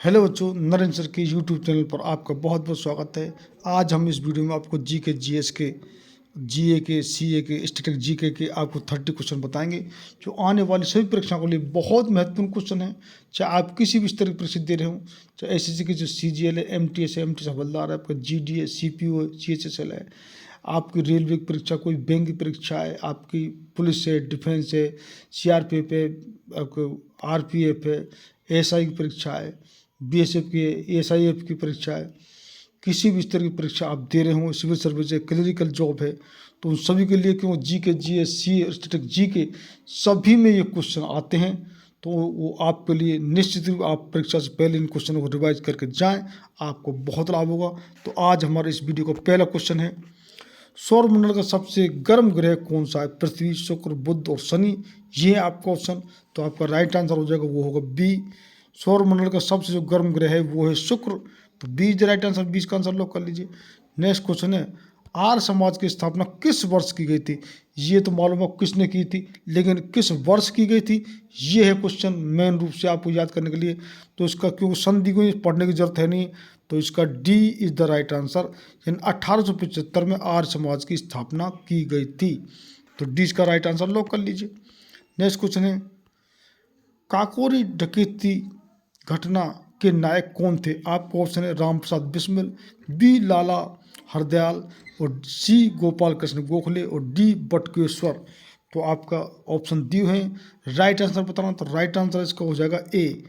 Hello बच्चों, Narendra sir के YouTube channel पर आपका बहुत बहुत स्वागत है। आज हम इस वीडियो में आपको जी के जीएस के जीए के सीए के स्टैटिक जीके के आपको 30 क्वेश्चन बताएंगे जो आने वाली सभी परीक्षाओं के लिए बहुत महत्वपूर्ण क्वेश्चन है। चाहे आप किसी भी स्तर की परीक्षा दे रहे हो, चाहे एसएससी की जो सीजीएल है, एमटीएस है, एमटीएस हवलदार है, आपका जीडी है, सीपीओ है, सीएचएसएल है, आपकी रेलवे की परीक्षा, कोई बैंक की परीक्षा है, आपकी पुलिस है, डिफेंस है, सीआरपीएफ है, आपको आरपीएफ है, एसआई की परीक्षा है, बीएसएफ की एसआईएफ की परीक्षा है, किसी भी स्तर की परीक्षा आप दे रहे हो, सिविल सर्विस है, क्लरिकल जॉब है, तो उन सभी के लिए क्यों जी के जीएस सी स्टैटिक जी के सभी में ये क्वेश्चन आते हैं। तो वो आपके लिए निश्चित रूप आप परीक्षा से पहले इन क्वेश्चनों को रिवाइज करके जाएं, आपको बहुत लाभ होगा। तो आज हमारे इस वीडियो का पहला क्वेश्चन है, सौरमंडल का सबसे गर्म ग्रह कौन सा है? पृथ्वी, शुक्र, बुध और शनि। ये है आपका ऑप्शन। तो आपका राइट आंसर हो जाएगा, वो होगा बी। सौरमंडल का सबसे जो गर्म ग्रह है वो है शुक्र। तो बी इज राइट आंसर, 20 का आंसर लॉक कर लीजिए। नेक्स्ट क्वेश्चन है, आर्य समाज की स्थापना किस वर्ष की गई थी? ये तो मालूम है किसने की थी, लेकिन किस वर्ष की गई थी ये है क्वेश्चन मेन रूप से आपको याद करने के लिए। तो इसका क्योंकि संधि को पढ़ने की जरूरत है नहीं, तो इसका D is the right answer. यानी 1875 में आर्य समाज की स्थापना की गई थी। तो डी इसका राइट आंसर लॉक कर लीजिए। नेक्स्ट क्वेश्चन है, काकोरी डकैती घटना के नायक कौन थे? आपको ऑप्शन है राम प्रसाद बिस्मिल, बी लाला हरदयाल और सी गोपाल कृष्ण गोखले और डी बटुकेश्वर। तो आपका ऑप्शन दिए हैं। राइट आंसर बताना, तो राइट आंसर इसका हो जाएगा ए।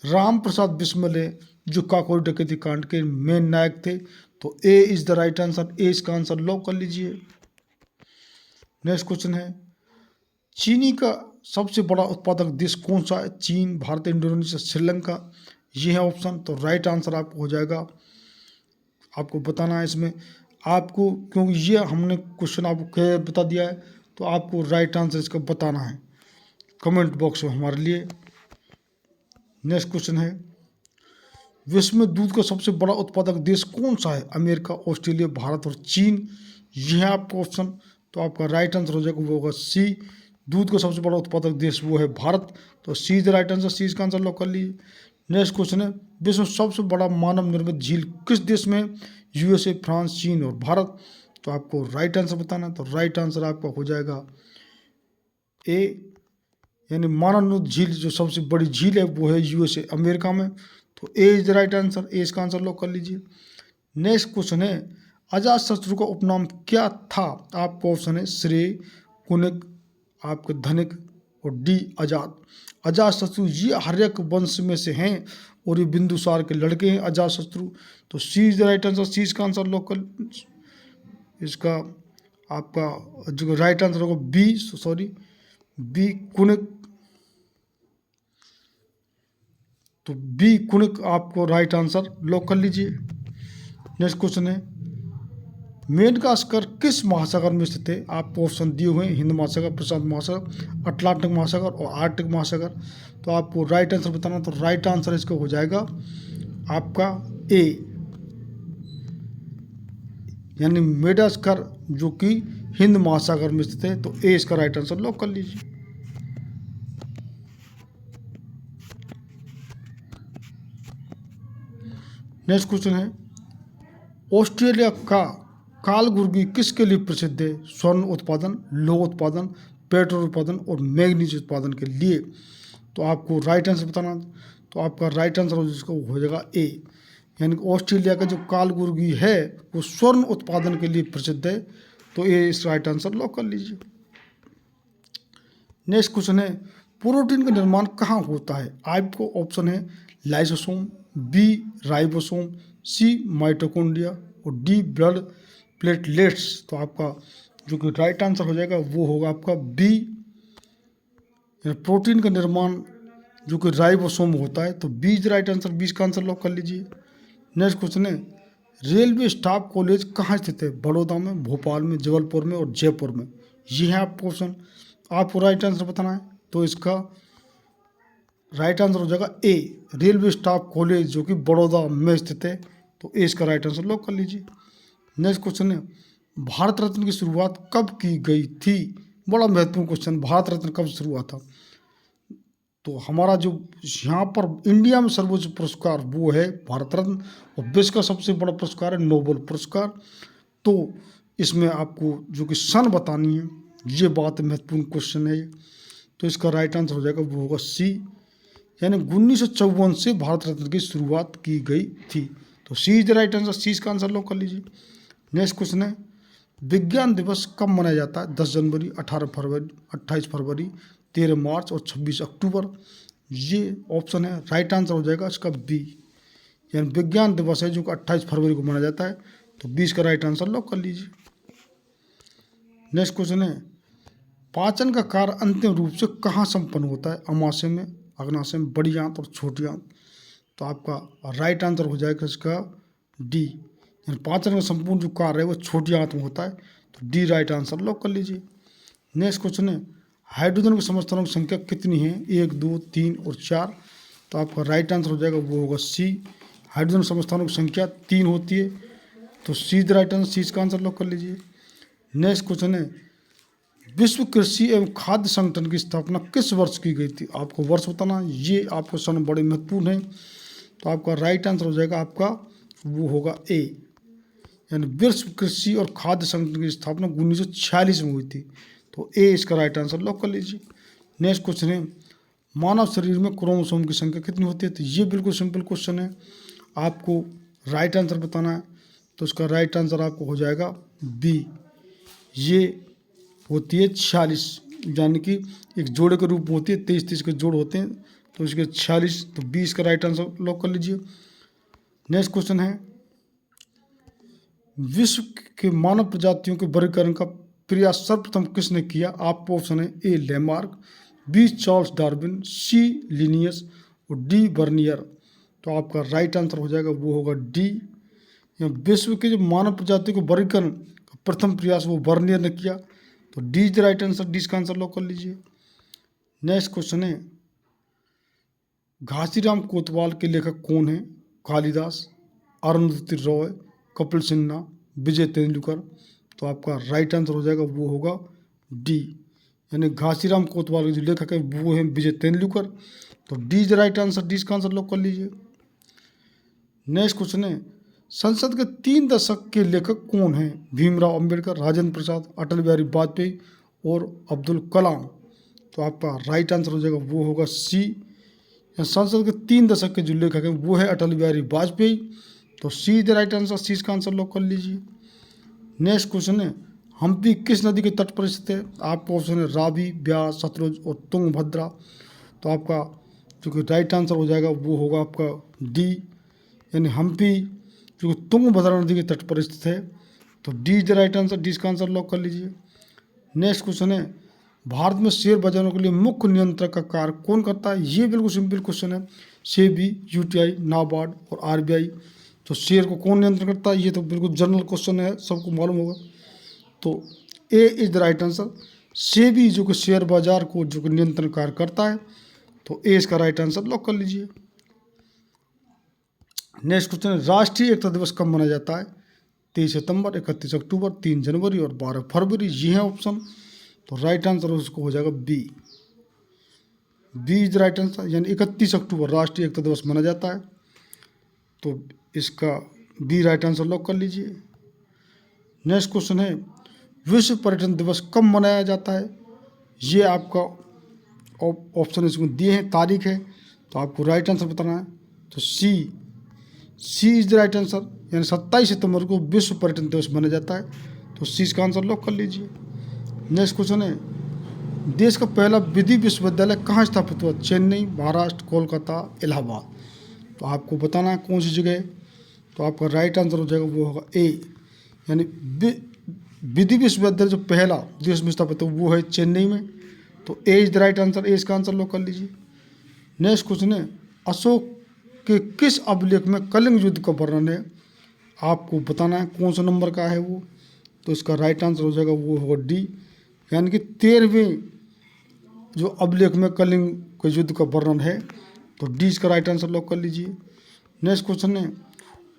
राम प्रसाद बिस्मिल है जो काकोरी डकैती कांड के मेन नायक थे। तो A is the right answer, ए इसका आंसर लॉक कर लीजिए। नेक्स्ट क्वेश्चन है, चीनी का सबसे बड़ा उत्पादक देश कौन सा है? चीन, भारत, इंडोनेशिया, श्रीलंका। ये है ऑप्शन। तो राइट आंसर आपको हो जाएगा, आपको बताना है इसमें आपको, क्योंकि ये हमने क्वेश्चन आपको क्या बता दिया है, तो आपको राइट आंसर इसका बताना है कमेंट बॉक्स में हमारे लिए। नेक्स्ट क्वेश्चन है, विश्व में दूध का सबसे बड़ा उत्पादक देश कौन सा है? अमेरिका, ऑस्ट्रेलिया, भारत और चीन। यह है आपका ऑप्शन। तो आपका राइट आंसर हो जाएगा, वो होगा सी। दूध का सबसे बड़ा उत्पादक देश वो है भारत। तो सी इज द राइट आंसर, सी इसका आंसर लॉक कर लीजिए। नेक्स्ट क्वेश्चन है, विश्व में सबसे बड़ा मानव निर्मित झील किस देश में? यूएसए, फ्रांस, चीन और भारत। तो आपको राइट आंसर बताना है। तो राइट आंसर आपका हो जाएगा ए, यानी मानव निर्मित झील जो सबसे बड़ी झील है वो है यूएसए, अमेरिका में। तो A is the right answer, ए इसका आंसर लॉक कर लीजिए। नेक्स्ट क्वेश्चन है, अजातशत्रु का उपनाम क्या था? आपको ऑप्शन है श्रेय, कुनिक, आपके धनिक और डी अजात। अजातशत्रु ये हर्यक वंश में से हैं और ये बिंदुसार के लड़के हैं अजातशत्रु। तो सी इज द राइट आंसर, सी इसका आंसर लॉक कर। इसका आपका जो राइट आंसर होगा बी, सॉरी बी कुनिक। तो बी कुनिक आपको राइट आंसर लॉक कर लीजिए। नेक्स्ट क्वेश्चन है, मेडगास्कर किस महासागर में स्थित है? आपको ऑप्शन दिए हुए हैं, हिंद महासागर, प्रशांत महासागर, अटलांटिक महासागर और आर्कटिक महासागर। तो आपको राइट आंसर बताना। तो राइट आंसर इसका हो जाएगा आपका ए, यानी मेडागास्कर जो कि हिंद महासागर में स्थित है। तो ए इसका राइट आंसर लॉक कर लीजिए। नेक्स्ट क्वेश्चन है, ऑस्ट्रेलिया का कालगुर्गी किसके लिए प्रसिद्ध है? स्वर्ण उत्पादन, लौह उत्पादन, पेट्रोल उत्पादन और मैग्नीज उत्पादन के लिए। तो आपको राइट आंसर बताना। तो आपका राइट आंसर जिसका हो जाएगा ए, यानी ऑस्ट्रेलिया का जो कालगुर्गी है वो स्वर्ण उत्पादन के लिए प्रसिद्ध है। तो ए इस राइट आंसर लॉक कर लीजिए। नेक्स्ट क्वेश्चन है, प्रोटीन का निर्माण कहाँ होता है? आपको ऑप्शन है लाइसोसोम, बी राइबोसोम, सी माइटोकॉन्ड्रिया और डी ब्लड प्लेटलेट्स। तो आपका जो कि राइट आंसर हो जाएगा वो होगा आपका बी, प्रोटीन का निर्माण जो कि राइबोसोम होता है। तो बी इज राइट आंसर, 20 का आंसर लॉक कर लीजिए। नेक्स्ट क्वेश्चन है, रेलवे स्टाफ कॉलेज कहाँ स्थित है? बड़ौदा में, भोपाल में, जबलपुर में और जयपुर में। ये है आपका ऑप्शन, आपको राइट आंसर बताना है। तो इसका राइट आंसर हो जाएगा ए, रेलवे स्टाफ कॉलेज जो कि बड़ौदा में स्थित है। तो ए इसका राइट आंसर लॉक कर लीजिए। नेक्स्ट क्वेश्चन है, भारत रत्न की शुरुआत कब की गई थी? बड़ा महत्वपूर्ण क्वेश्चन, भारत रत्न कब शुरू हुआ था? तो हमारा जो यहाँ पर इंडिया में सर्वोच्च पुरस्कार वो है भारत रत्न, और विश्व का सबसे बड़ा पुरस्कार है नोबेल पुरस्कार। तो इसमें आपको जो कि सन बतानी है, ये बात महत्वपूर्ण क्वेश्चन है। तो इसका राइट आंसर हो जाएगा वो होगा सी, यानी 1954 से भारत रत्न की शुरुआत की गई थी। तो सी इज द राइट आंसर, सी इसका आंसर लॉक कर लीजिए। नेक्स्ट क्वेश्चन है, विज्ञान दिवस कब मनाया जाता है? 10 जनवरी, 18 फरवरी, 28 फरवरी, 13 मार्च और 26 अक्टूबर। ये ऑप्शन है, राइट आंसर हो जाएगा इसका बी, यानी विज्ञान दिवस है जो कि 28 फरवरी को मनाया जाता है। तो 20 का राइट आंसर लॉक कर लीजिए। नेक्स्ट क्वेश्चन है, पाचन का कार्य अंतिम रूप से कहाँ संपन्न होता है? अमाशय में, अग्नाशय में, बड़ी आंत और छोटी आंत। तो आपका राइट आंसर हो जाएगा इसका डी, यानी पाचन का संपूर्ण जो कार्य है वो छोटी आंत में होता है। तो डी राइट आंसर लॉक कर लीजिए। नेक्स्ट क्वेश्चन है, हाइड्रोजन के समस्थानों की संख्या कितनी है? 1, 2, 3 और 4। तो आपका राइट आंसर हो जाएगा वो होगा सी, हाइड्रोजन समस्थानों की संख्या 3 होती है। तो सी द राइट आंसर, सी इसका आंसर लॉक कर लीजिए। नेक्स्ट क्वेश्चन है, विश्व कृषि एवं खाद्य संगठन की स्थापना किस वर्ष की गई थी? आपको वर्ष बताना, ये आपको सन बड़े महत्वपूर्ण है। तो आपका राइट आंसर हो जाएगा आपका वो होगा ए, यानी विश्व कृषि और खाद्य संगठन की स्थापना 1946 में हुई थी। तो ए इसका राइट आंसर लॉक कर लीजिए। नेक्स्ट क्वेश्चन है, मानव शरीर में क्रोमोसोम की संख्या कितनी होती है? तो ये बिल्कुल सिंपल क्वेश्चन है, आपको राइट आंसर बताना है। तो इसका राइट आंसर आपको हो जाएगा बी, ये होती है 46, यानी कि एक जोड़े के रूप में होती है, 23-23 के जोड़ होते हैं। तो इसके 46, तो 20 का राइट आंसर लॉक कर लीजिए। नेक्स्ट क्वेश्चन है, विश्व के मानव प्रजातियों के वर्गीकरण का प्रयास सर्वप्रथम किसने किया? आपको ऑप्शन है, ए लैमार्क, बी चार्ल्स डार्विन, सी लिनियस और डी बर्नियर। तो आपका राइट आंसर हो जाएगा वो होगा डी, विश्व के जो मानव प्रजातियों को वर्गीकरण का प्रथम प्रयास वो बर्नियर ने किया। तो D is the right answer, D का आंसर लॉक कर लीजिए। नेक्स्ट क्वेश्चन है, घासीराम कोतवाल के लेखक कौन है? कालिदास, अरुंधति रॉय, कपिल सिन्हा, विजय तेंदुलकर। तो आपका राइट आंसर हो जाएगा वो होगा डी, यानी घासीराम कोतवाल के जो लेखक है वो है विजय तेंदुलकर। तो D is the right answer, D का आंसर लॉक कर लीजिए। नेक्स्ट क्वेश्चन है, संसद के 3 दशक के लेखक कौन हैं? भीमराव अंबेडकर, राजेंद्र प्रसाद, अटल बिहारी वाजपेयी और अब्दुल कलाम। तो आपका राइट आंसर हो जाएगा वो होगा सी, संसद के 3 दशक के जो लेखक हैं वो है अटल बिहारी वाजपेयी। तो सी द राइट आंसर, सी का आंसर लॉक कर लीजिए। नेक्स्ट क्वेश्चन है, हम्पी किस नदी के तट पर स्थित है? आपका ऑप्शन है रावी, ब्यास, सतलुज और तुंगभद्रा। तो आपका जो कि राइट आंसर हो जाएगा वो होगा आपका डी, यानी हम्पी जो कि तुंगभद्रा नदी के तट पर स्थित है। तो D is the right answer, D का आंसर लॉक कर लीजिए। नेक्स्ट क्वेश्चन है, भारत में शेयर बाजारों के लिए मुख्य नियंत्रक का कार्य कौन करता है? ये बिल्कुल सिंपल क्वेश्चन है, सेबी, यूटीआई, नाबार्ड और आरबीआई। तो शेयर को कौन नियंत्रण करता है? ये तो बिल्कुल जनरल क्वेश्चन है, सबको मालूम होगा। तो A is the right answer, SEBI जो कि शेयर बाजार को जो कि नियंत्रण कार्य करता है। तो ए इसका राइट आंसर लॉक कर लीजिए। नेक्स्ट क्वेश्चन है, राष्ट्रीय एकता दिवस कब मनाया जाता है? 23 सितंबर, 31 अक्टूबर, 3 जनवरी और 12 फरवरी। ये है ऑप्शन। तो राइट आंसर उसको हो जाएगा B, B is right answer, यानी 31 अक्टूबर राष्ट्रीय एकता दिवस मनाया जाता है। तो इसका बी राइट आंसर लॉक कर लीजिए। नेक्स्ट क्वेश्चन है, विश्व पर्यटन दिवस कब मनाया जाता है? ये आपका ऑप्शन इसमें दिए हैं, तारीख है। तो आपको राइट आंसर बताना है। तो सी इज द राइट आंसर, यानी 27 सितंबर को विश्व पर्यटन दिवस मनाया जाता है। तो सी इसका आंसर लॉक कर लीजिए। नेक्स्ट क्वेश्चन है, देश का पहला विधि विश्वविद्यालय कहाँ स्थापित हुआ? चेन्नई, महाराष्ट्र, कोलकाता, इलाहाबाद। तो आपको बताना है कौन सी जगह है। तो आपका राइट आंसर हो जाएगा वो होगा ए, यानी विधि विश्वविद्यालय जो पहला देश में स्थापित हुआ वो है चेन्नई में। तो A is the right answer, ए इसका आंसर लॉक कर लीजिए। नेक्स्ट क्वेश्चन है, अशोक के किस अभिलेख में कलिंग युद्ध का वर्णन है? आपको बताना है कौन सा नंबर का है वो। तो इसका राइट आंसर हो जाएगा वो होगा डी, यानी कि 13वें जो अभिलेख में कलिंग के युद्ध का वर्णन है। तो डी इसका राइट आंसर लॉक कर लीजिए। नेक्स्ट क्वेश्चन है,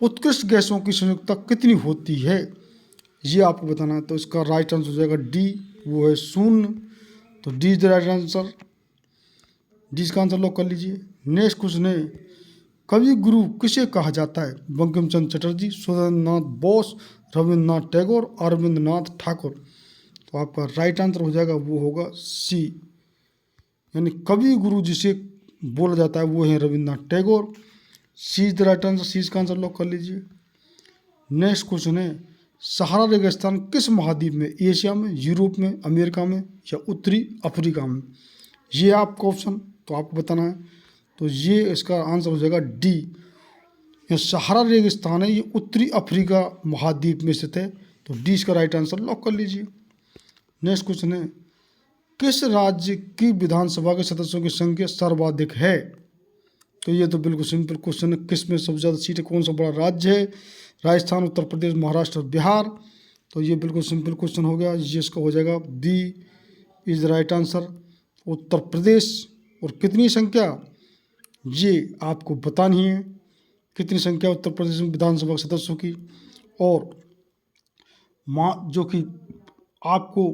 उत्कृष्ट गैसों की संयुक्ता कितनी होती है? ये आपको बताना है। तो इसका राइट आंसर हो जाएगा डी, वो है 0। तो D is the right answer. D इसका आंसर लॉक कर लीजिए। नेक्स्ट क्वेश्चन है, कवि गुरु किसे कहा जाता है? बंकिम चंद्र चटर्जी, सुरेंद्र नाथ बोस, रविंद्रनाथ टैगोर, अरविंद्रनाथ ठाकुर। तो आपका राइट आंसर हो जाएगा, वो होगा सी, यानी कवि गुरु जिसे बोला जाता है वो है रविंद्रनाथ टैगोर। सी इज द राइट आंसर, सी इसका आंसर लॉक कर लीजिए। नेक्स्ट क्वेश्चन है, सहारा रेगिस्तान किस महाद्वीप में? एशिया में, यूरोप में, अमेरिका में या उत्तरी अफ्रीका में? ये आपका ऑप्शन तो आपको बताना है। तो ये इसका आंसर हो जाएगा डी, ये सहारा रेगिस्तान है, ये उत्तरी अफ्रीका महाद्वीप में स्थित है। तो डी इसका राइट आंसर लॉक कर लीजिए। नेक्स्ट क्वेश्चन है, किस राज्य की विधानसभा के सदस्यों की संख्या सर्वाधिक है? तो ये तो बिल्कुल सिंपल क्वेश्चन है, किस में सबसे ज़्यादा सीटें, कौन सा बड़ा राज्य है? राजस्थान, उत्तर प्रदेश, महाराष्ट्र और बिहार। तो ये बिल्कुल सिंपल क्वेश्चन हो गया, ये इसका हो जाएगा B is the right answer, Uttar Pradesh. और कितनी संख्या, ये आपको बतानी है, कितनी संख्या उत्तर प्रदेश में विधानसभा के सदस्यों की। और जो कि आपको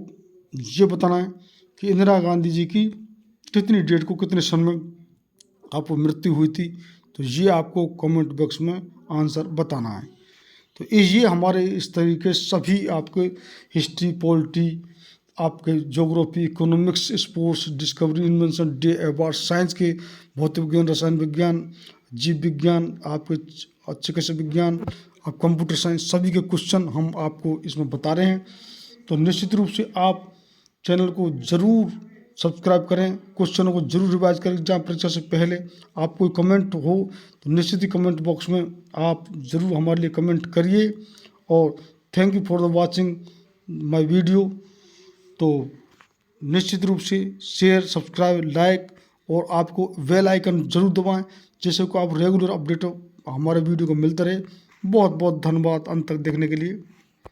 ये बताना है कि इंदिरा गांधी जी की कितनी डेट को, कितने सन में आपको मृत्यु हुई थी। तो ये आपको कमेंट बॉक्स में आंसर बताना है। तो ये हमारे इस तरीके सभी आपके हिस्ट्री, पॉलिटी, आपके geography, economics, sports, discovery, invention, day award, science के, भौतिक विज्ञान, रसायन विज्ञान, जीव विज्ञान, आपके चिकित्सा विज्ञान, आप कंप्यूटर साइंस, सभी के क्वेश्चन हम आपको इसमें बता रहे हैं। तो निश्चित रूप से आप चैनल को ज़रूर सब्सक्राइब करें, क्वेश्चनों को जरूर रिवाइज करें एग्जाम परीक्षा से पहले। आप कोई कमेंट हो तो निश्चित ही कमेंट बॉक्स में आप ज़रूर हमारे लिए कमेंट करिए। और thank you for the watching my video. तो निश्चित रूप से शेयर, सब्सक्राइब, लाइक और आपको बेल आइकन जरूर दबाएं, जिससे को आप रेगुलर अपडेट हमारे वीडियो को मिलते रहे। बहुत बहुत धन्यवाद अंत तक देखने के लिए।